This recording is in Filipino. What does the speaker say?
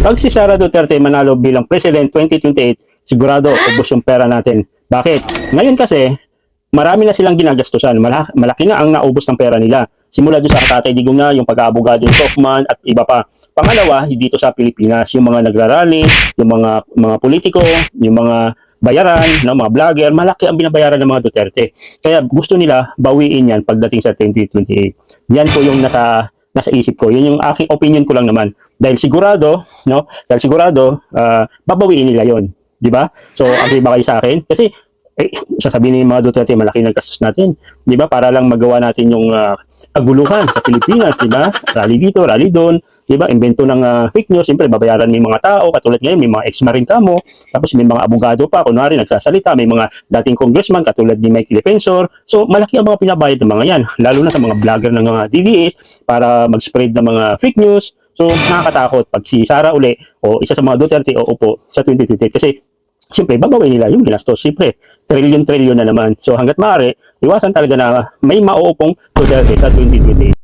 Pag si Sara Duterte manalo bilang President 2028, sigurado ubos yung pera natin. Bakit? Ngayon kasi, marami na silang ginagastusan. Malaki na ang naubos ng pera nila. Simula doon sa Tatay Digong na, yung pag-aabogado ng Kaufman at iba pa. Pangalawa, dito sa Pilipinas, yung mga nagrarally, yung mga politiko, yung mga bayaran, no, mga vlogger, malaki ang binabayaran ng mga Duterte. Kaya gusto nila bawiin yan pagdating sa 2028. Yan po yung nasa isip ko. Yun yung aking opinion ko lang naman. Dahil sigurado, no? Babawiin nila yon, di ba? So, agree ba kayo sa akin? Kasi sasabihin ni mga Duterte, malaki ng gastos natin, di ba? Para lang magawa natin yung kaguluhan sa Pilipinas, di ba? Rally dito, rally doon, di ba? Invento ng fake news, siyempre babayaran may mga tao, katulad ngayon may mga ex-marine kamo, tapos may mga abogado pa, kunwari nagsasalita, may mga dating congressman katulad ni Mike Defensor. So malaki ang mga pinabayad ng mga yan, lalo na sa mga vlogger ng mga DDS para mag-spread ng mga fake news. So nakakatakot pag si Sara uli o isa sa mga Duterte o upo sa 2028 kasi siyempre, babawin nila yung ginastos. Siyempre, trillion na naman. So, hanggat maaari, iwasan talaga na may mauupong Duterte sa 2028.